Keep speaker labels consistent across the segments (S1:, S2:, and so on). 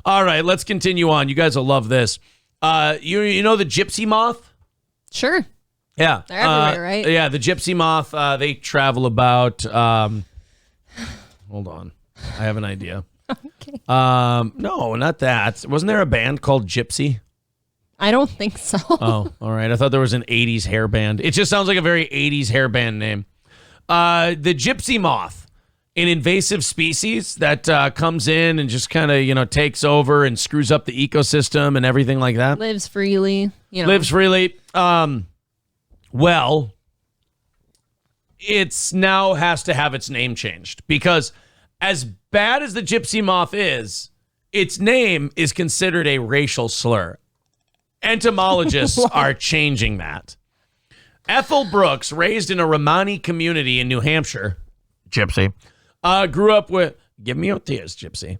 S1: All right, let's continue on. You guys will love this. You know the Gypsy Moth?
S2: Sure.
S1: Yeah.
S2: They're everywhere, right?
S1: Yeah, the Gypsy Moth, they travel about... hold on. I have an idea.
S2: Okay.
S1: No, not that. Wasn't there a band called Gypsy?
S2: I don't think so.
S1: Oh, all right. I thought there was an 80s hair band. It just sounds like a very 80s hair band name. The Gypsy Moth, an invasive species that comes in and just kind of, takes over and screws up the ecosystem and everything like that.
S2: Lives freely.
S1: Lives freely. Well, it's now has to have its name changed because as bad as the Gypsy Moth is, its name is considered a racial slur. Entomologists are changing that. Ethel Brooks, raised in a Romani community in New Hampshire, Gypsy, grew up with, give me your tears, Gypsy,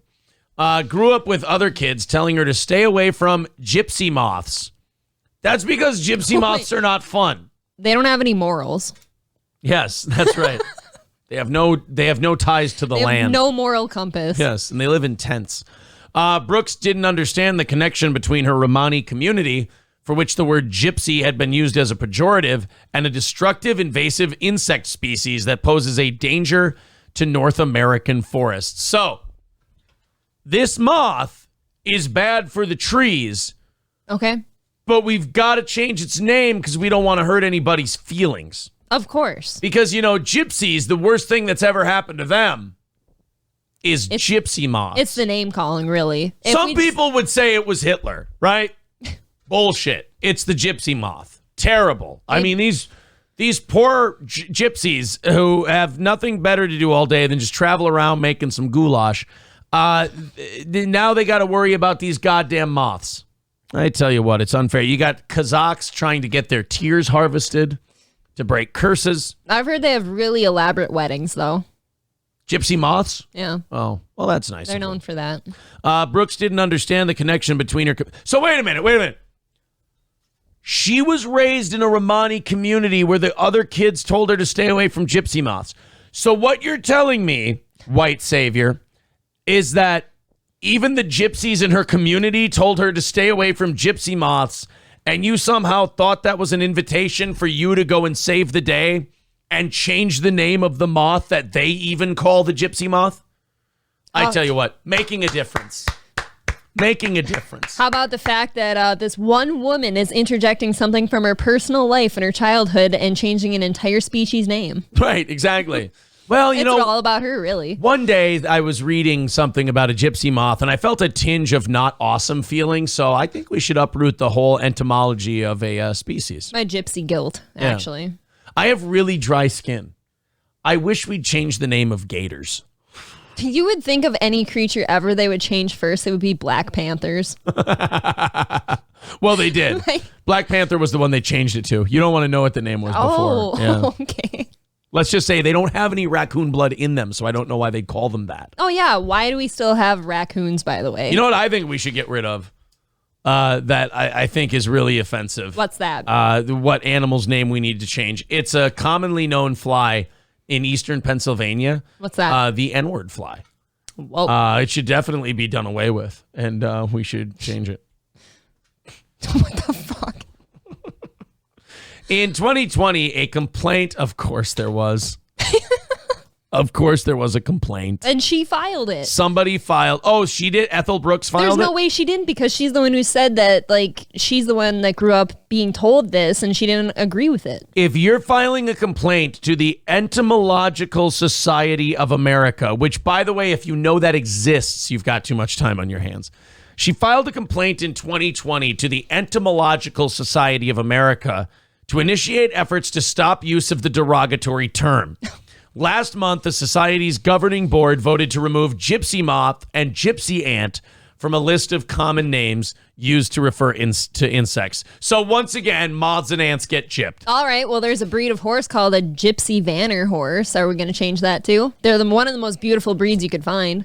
S1: grew up with other kids telling her to stay away from gypsy moths. That's because gypsy moths are not fun.
S2: They don't have any morals.
S1: Yes, that's right. They have no ties to the land.
S2: No moral compass.
S1: Yes, and they live in tents. Brooks didn't understand the connection between her Romani community, for which the word gypsy had been used as a pejorative, and a destructive invasive insect species that poses a danger to North American forests. So, this moth is bad for the trees.
S2: Okay.
S1: But we've got to change its name because we don't want to hurt anybody's feelings.
S2: Of course.
S1: Because, gypsies, the worst thing that's ever happened to them is gypsy moths.
S2: It's the name calling, really.
S1: Some people would say it was Hitler, right? Bullshit. It's the gypsy moth. Terrible. I mean, these poor gypsies who have nothing better to do all day than just travel around making some goulash. Now they got to worry about these goddamn moths. I tell you what, it's unfair. You got Kazakhs trying to get their tears harvested to break curses.
S2: I've heard they have really elaborate weddings, though.
S1: Gypsy moths?
S2: Yeah.
S1: Oh, well, that's nice.
S2: They're known for that.
S1: Brooks didn't understand the connection between her... So wait a minute. She was raised in a Romani community where the other kids told her to stay away from gypsy moths. So what you're telling me, white savior, is that even the gypsies in her community told her to stay away from gypsy moths, and you somehow thought that was an invitation for you to go and save the day and change the name of the moth that they even call the gypsy moth? I tell you what, making a difference. Making a difference.
S2: How about the fact that this one woman is interjecting something from her personal life and her childhood and changing an entire species name?
S1: Right, exactly. Well,
S2: it's all about her, really.
S1: One day I was reading something about a gypsy moth and I felt a tinge of not awesome feeling. So I think we should uproot the whole entomology of a species.
S2: My gypsy guilt, actually.
S1: Yeah. I have really dry skin. I wish we'd change the name of gators.
S2: You would think of any creature ever they would change first, it would be Black Panthers.
S1: Well, they did.
S2: Right.
S1: Black Panther was the one they changed it to. You don't want to know what the name was before. Yeah.
S2: Okay.
S1: Let's just say they don't have any raccoon blood in them, so I don't know why they call them that.
S2: Oh, yeah. Why do we still have raccoons, by the way?
S1: You know what I think we should get rid of? That I think is really offensive.
S2: What's that?
S1: What animal's name we need to change. It's a commonly known fly in eastern Pennsylvania.
S2: What's that?
S1: The N-word fly.
S2: Whoa.
S1: It should definitely be done away with, and we should change it.
S2: What the fuck?
S1: In 2020, a complaint, of course there was. Of course there was a complaint.
S2: And she filed it.
S1: Somebody filed. Oh, she did? Ethel Brooks filed it?
S2: There's no way she didn't, because she's the one who said that, she's the one that grew up being told this, and she didn't agree with it.
S1: If you're filing a complaint to the Entomological Society of America, which, by the way, if you know that exists, you've got too much time on your hands. She filed a complaint in 2020 to the Entomological Society of America to initiate efforts to stop use of the derogatory term. Last month, the Society's governing board voted to remove gypsy moth and gypsy ant from a list of common names used to refer to insects. So once again, moths and ants get gypped.
S2: All right, well, there's a breed of horse called a Gypsy Vanner horse. Are we going to change that too? They're one of the most beautiful breeds you could find.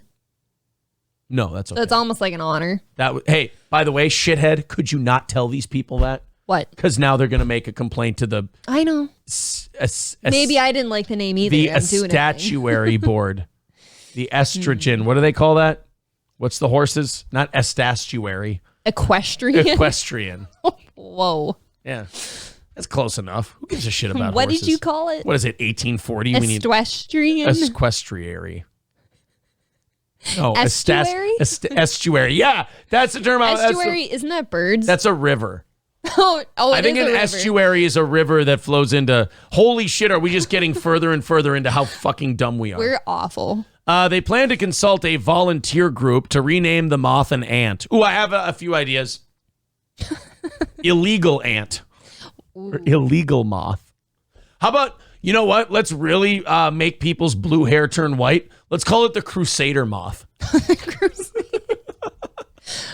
S1: No, that's okay.
S2: So it's almost like an honor.
S1: Hey, by the way, shithead, could you not tell these people that?
S2: What?
S1: Because now they're going to make a complaint to the...
S2: I know. Maybe I didn't like the name either.
S1: The statuary board. The estrogen. What do they call that? What's the horses? Not estuary.
S2: Equestrian.
S1: Equestrian.
S2: Whoa.
S1: Yeah. That's close enough. Who gives a shit about
S2: What
S1: horses?
S2: did you call it?
S1: What is it, 1840?
S2: Equestrian?
S1: Equestriary. Oh,
S2: Estuary?
S1: Estuary. Yeah, that's the term.
S2: Estuary, isn't that birds?
S1: That's a river.
S2: I
S1: think an estuary is a river that flows into... Holy shit, are we just getting further and further into how fucking dumb we are?
S2: We're awful.
S1: They plan to consult a volunteer group to rename the moth an ant. Ooh, I have a few ideas. Illegal ant. Or illegal moth. How about, you know what? Let's really make people's blue hair turn white. Let's call it the Crusader moth.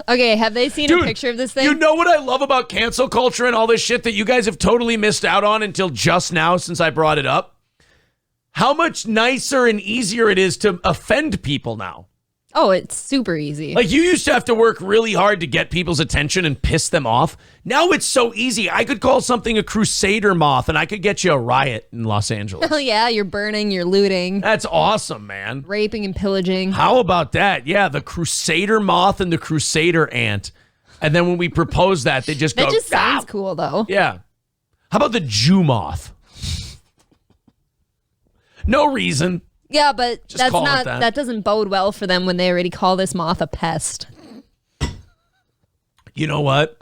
S2: Okay, have they seen a picture of this thing?
S1: You know what I love about cancel culture and all this shit that you guys have totally missed out on until just now since I brought it up? How much nicer and easier it is to offend people now.
S2: Oh, it's super easy.
S1: Like, you used to have to work really hard to get people's attention and piss them off. Now it's so easy. I could call something a Crusader moth and I could get you a riot in Los Angeles.
S2: Hell yeah, you're burning, you're looting.
S1: That's awesome, man.
S2: Raping and pillaging.
S1: How about that? Yeah, the Crusader moth and the Crusader ant. And then when we propose that, they just go,
S2: that just sounds cool, though.
S1: Yeah. How about the Jew moth? No reason.
S2: Yeah, but
S1: Just
S2: that's
S1: call it
S2: not
S1: that.
S2: that doesn't bode well for them when they already call this moth a pest.
S1: You know what?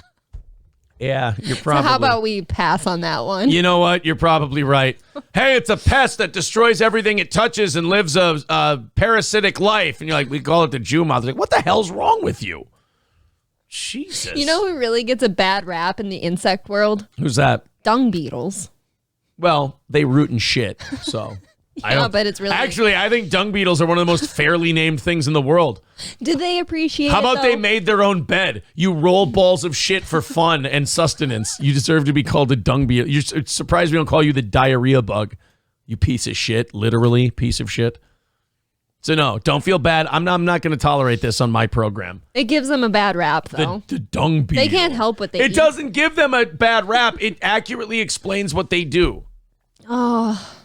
S1: Yeah, you're probably...
S2: So how about we pass on that one?
S1: You know what? You're probably right. Hey, it's a pest that destroys everything it touches and lives a parasitic life. And you're like, we call it the Jew moth. Like, what the hell's wrong with you? Jesus.
S2: You know who really gets a bad rap in the insect world?
S1: Who's that?
S2: Dung beetles.
S1: Well, they root in shit, so...
S2: Yeah, but it's really...
S1: Actually, I think dung beetles are one of the most fairly named things in the world.
S2: Did they appreciate
S1: How
S2: it,
S1: about they
S2: though?
S1: made their own bed? You roll balls of shit for fun and sustenance. You deserve to be called a dung beetle. You're surprised we don't call you the diarrhea bug. You piece of shit. Literally, piece of shit. So no, don't feel bad. I'm not going to tolerate this on my program.
S2: It gives them a bad rap, though.
S1: The dung beetle.
S2: They can't help what they
S1: It
S2: eat.
S1: doesn't give them a bad rap. It accurately explains what they do.
S2: Oh...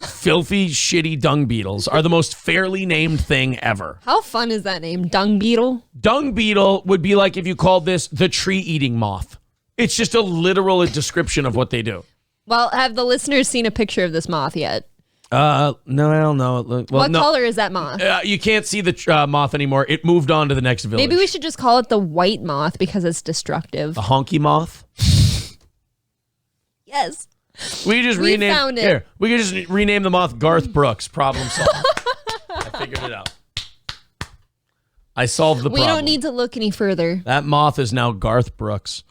S1: Filthy, shitty dung beetles are the most fairly named thing ever.
S2: How fun is that name? Dung beetle?
S1: Dung beetle would be like if you called this the tree-eating moth. It's just a literal description of what they do.
S2: Well, have the listeners seen a picture of this moth yet?
S1: No, I don't know. Well,
S2: What
S1: no.
S2: color is that moth?
S1: You can't see the moth anymore. It moved on to the next village.
S2: Maybe we should just call it the white moth because it's destructive.
S1: A honky moth?
S2: Yes.
S1: We could just
S2: We
S1: rename
S2: found it.
S1: Here, we could just rename the moth Garth Brooks. Problem solved. I figured it out. I solved the problem.
S2: We don't need to look any further.
S1: That moth is now Garth Brooks.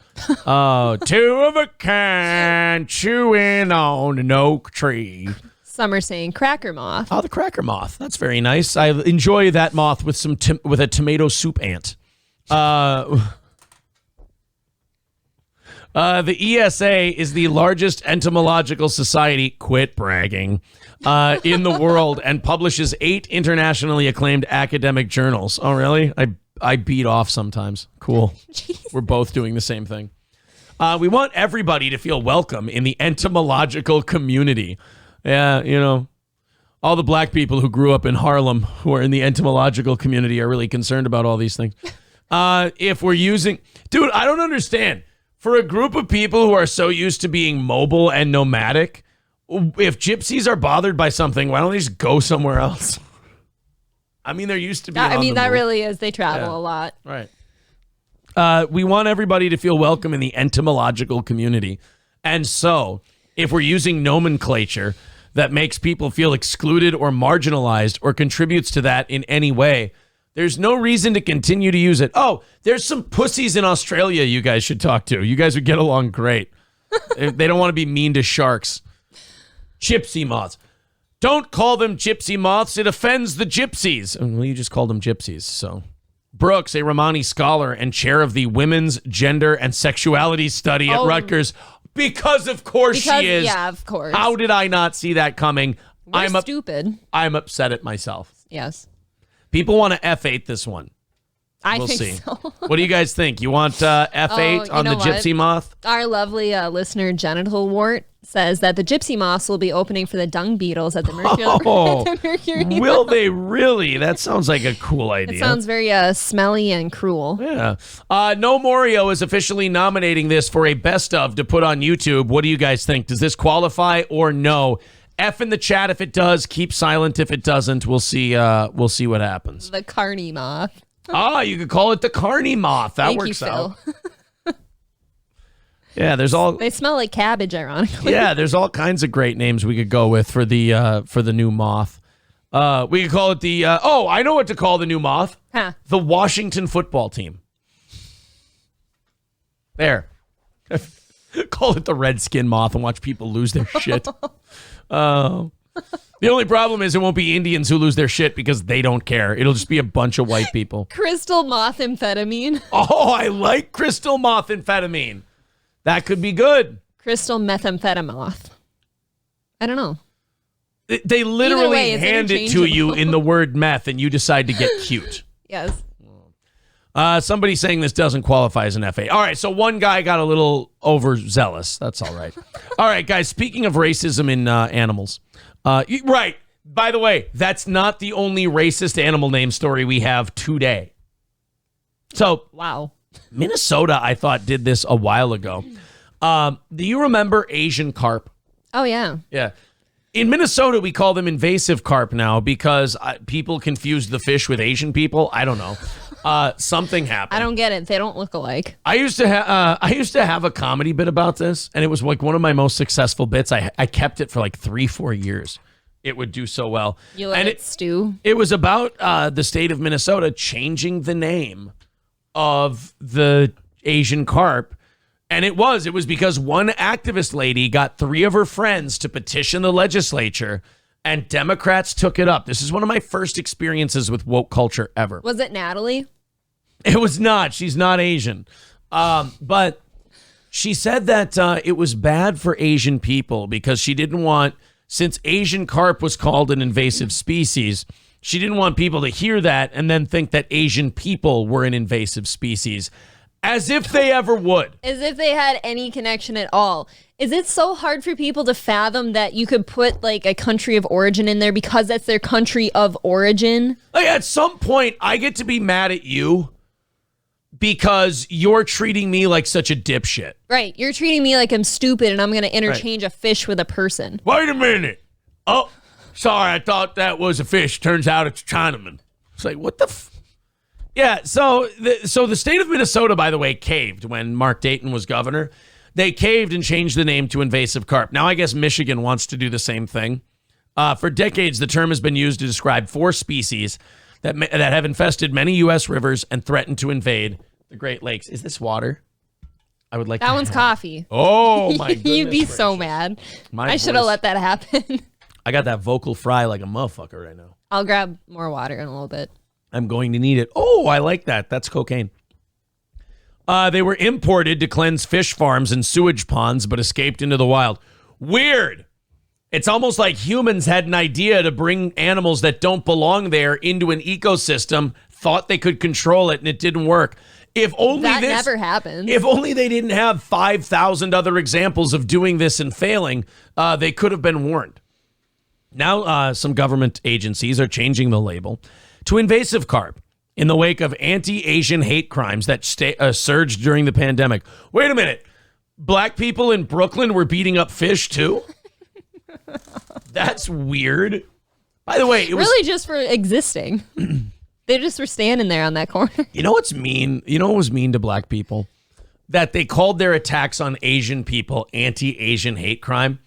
S1: Oh, two of a kind chewing on an oak tree.
S2: Some are saying cracker moth.
S1: Oh, the cracker moth. That's very nice. I enjoy that moth with with a tomato soup ant. The ESA is the largest entomological society, quit bragging, in the world and publishes 8 internationally acclaimed academic journals. Oh, really? I beat off sometimes. Cool. We're both doing the same thing. We want everybody to feel welcome in the entomological community. Yeah, you know, all the black people who grew up in Harlem who are in the entomological community are really concerned about all these things. If we're using... Dude, I don't understand. For a group of people who are so used to being mobile and nomadic, if gypsies are bothered by something, why don't they just go somewhere else? I mean, they're used to being
S2: I mean, that
S1: move.
S2: really is. They travel a lot.
S1: Right. We want everybody to feel welcome in the entomological community. And so, if we're using nomenclature that makes people feel excluded or marginalized or contributes to that in any way, there's no reason to continue to use it. Oh, there's some pussies in Australia you guys should talk to. You guys would get along great. They don't want to be mean to sharks. Gypsy moths. Don't call them gypsy moths. It offends the gypsies. Well, you just called them gypsies, so. Brooks, a Romani scholar and chair of the Women's Gender and Sexuality Study at Rutgers. Because of course she is.
S2: Yeah, of course.
S1: How did I not see that coming?
S2: We're stupid.
S1: I'm upset at myself.
S2: Yes.
S1: People want to F8 this one.
S2: I
S1: We'll
S2: think
S1: see.
S2: so.
S1: What do you guys think? You want F8
S2: you
S1: on the
S2: know what?
S1: gypsy moth?
S2: Our lovely listener, Genital Wart, says that the gypsy moths will be opening for the dung beetles at the Mercury.
S1: Oh,
S2: at the Mercury
S1: will they really? That sounds like a cool idea.
S2: It sounds very smelly and cruel.
S1: Yeah. No Morio is officially nominating this for a best of to put on YouTube. What do you guys think? Does this qualify or no? F in the chat if it does. Keep silent if it doesn't. We'll see. We'll see what happens.
S2: The carny moth.
S1: You could call it the carny moth. That
S2: Thank
S1: works
S2: you,
S1: out.
S2: Phil.
S1: Yeah,
S2: They smell like cabbage, ironically.
S1: Yeah, there's all kinds of great names we could go with for the new moth. We could call it the. I know what to call the new moth.
S2: Huh.
S1: The Washington football team. There. Call it the Redskin moth and watch people lose their shit. The only problem is it won't be Indians who lose their shit because they don't care. It'll just be a bunch of white people.
S2: Crystal moth amphetamine.
S1: Oh, I like crystal moth amphetamine. That could be good.
S2: Crystal methamphetamine. I don't know.
S1: They literally
S2: way, it's
S1: hand it to you in the word meth and you decide to get cute.
S2: Yes.
S1: Somebody saying this doesn't qualify as an FA. All right, so one guy got a little overzealous. That's all right. All right, guys, speaking of racism in animals. Right. By the way, that's not the only racist animal name story we have today. So,
S2: wow.
S1: Minnesota, I thought, did this a while ago. Do you remember Asian carp?
S2: Oh, yeah.
S1: Yeah. In Minnesota, we call them invasive carp now because people confused the fish with Asian people. I don't know. Something happened.
S2: I don't get it. They don't look alike.
S1: I used to have a comedy bit about this, and it was like one of my most successful bits. I kept it for like 3-4 years. It would do so well.
S2: You let it stew?
S1: It was about the state of Minnesota changing the name of the Asian carp. And it was because one activist lady got 3 of her friends to petition the legislature, and Democrats took it up. This is one of my first experiences with woke culture ever.
S2: Was it Natalie?
S1: It was not. She's not Asian. But she said that it was bad for Asian people because she didn't want, since Asian carp was called an invasive species, she didn't want people to hear that and then think that Asian people were an invasive species. As if they ever would.
S2: As if they had any connection at all. Is it so hard for people to fathom that you could put like a country of origin in there because that's their country of origin?
S1: Like at some point, I get to be mad at you because you're treating me like such a dipshit.
S2: Right. You're treating me like I'm stupid and I'm going to interchange a fish with a person.
S1: Wait a minute. Oh, sorry. I thought that was a fish. Turns out it's a Chinaman. It's like, what the Yeah, so the state of Minnesota, by the way, caved when Mark Dayton was governor. They caved and changed the name to invasive carp. Now, I guess Michigan wants to do the same thing. For decades, the term has been used to describe 4 species that have infested many U.S. rivers and threatened to invade the Great Lakes. Is this water? I would like
S2: that one's coffee.
S1: Oh, my goodness.
S2: You'd be
S1: gracious.
S2: so mad. I should
S1: voice.
S2: have let that happen.
S1: I got that vocal fry like a motherfucker right now.
S2: I'll grab more water in a little bit.
S1: I'm going to need it. Oh, I like that. That's cocaine. They were imported to cleanse fish farms and sewage ponds, but escaped into the wild. Weird. It's almost like humans had an idea to bring animals that don't belong there into an ecosystem, thought they could control it, and it didn't work. If only
S2: that never happened.
S1: If only they didn't have 5,000 other examples of doing this and failing, they could have been warned. Now, some government agencies are changing the label to invasive carp in the wake of anti-Asian hate crimes that surged during the pandemic. Wait a minute. Black people in Brooklyn were beating up fish too? That's weird. By the way, it was
S2: really just for existing. They just were standing there on that corner.
S1: You know what's mean? You know what was mean to black people? That they called their attacks on Asian people anti-Asian hate crime.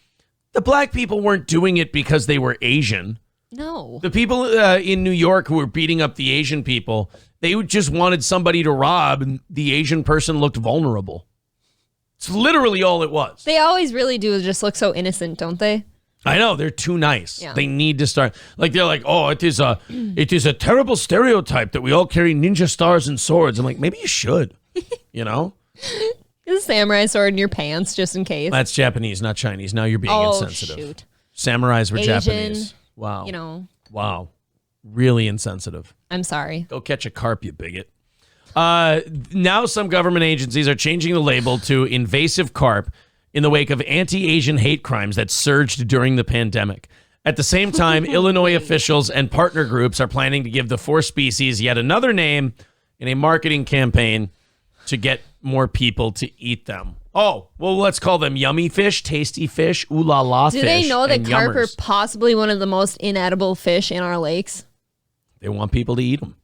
S1: The black people weren't doing it because they were Asian.
S2: No.
S1: The people in New York who were beating up the Asian people, they just wanted somebody to rob, and the Asian person looked vulnerable. It's literally all it was.
S2: They always really do just look so innocent, don't they?
S1: I know, they're too nice.
S2: Yeah.
S1: They need to start they're like, oh, it is a terrible stereotype that we all carry ninja stars and swords. I'm like, maybe you should. You know?
S2: Is a samurai sword in your pants just in case?
S1: That's Japanese, not Chinese. Now you're being insensitive.
S2: Shoot.
S1: Samurais were
S2: Asian,
S1: Japanese. Wow.
S2: You know.
S1: Wow. Really insensitive.
S2: I'm sorry.
S1: Go catch a carp, you bigot. Now some government agencies are changing the label to invasive carp in the wake of anti-Asian hate crimes that surged during the pandemic. At the same time, Illinois officials and partner groups are planning to give the 4 species yet another name in a marketing campaign to get more people to eat them. Oh, well, let's call them yummy fish, tasty fish, ooh la la fish.
S2: Do they know that
S1: and
S2: carp are
S1: yummers.
S2: possibly one of the most inedible fish in our lakes?
S1: They want people to eat them.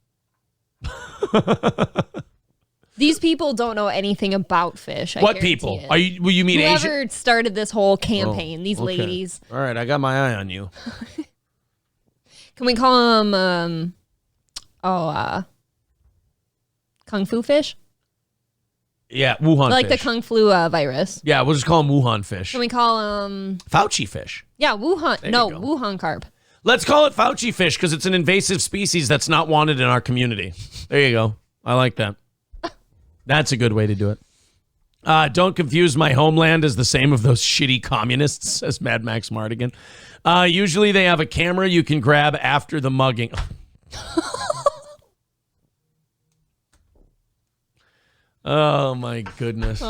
S2: These people don't know anything about fish.
S1: What people?
S2: It.
S1: Are you? Will you mean Asian?
S2: Whoever started this whole campaign, these
S1: Okay.
S2: ladies.
S1: All right, I got my eye on you.
S2: Can we call them, kung fu fish?
S1: Yeah, Wuhan
S2: Like
S1: fish.
S2: the kung flu virus.
S1: Yeah, we'll just call them Wuhan fish.
S2: Can we call them,
S1: Fauci fish.
S2: yeah, Wuhan,
S1: you
S2: no,
S1: go.
S2: Wuhan carp.
S1: Let's call it Fauci fish because it's an invasive species that's not wanted in our community. There you go. I like that. That's a good way to do it. Don't confuse my homeland as the same of those shitty communists, says Mad Max Mardigan. Usually they have a camera you can grab after the mugging. Oh, my goodness.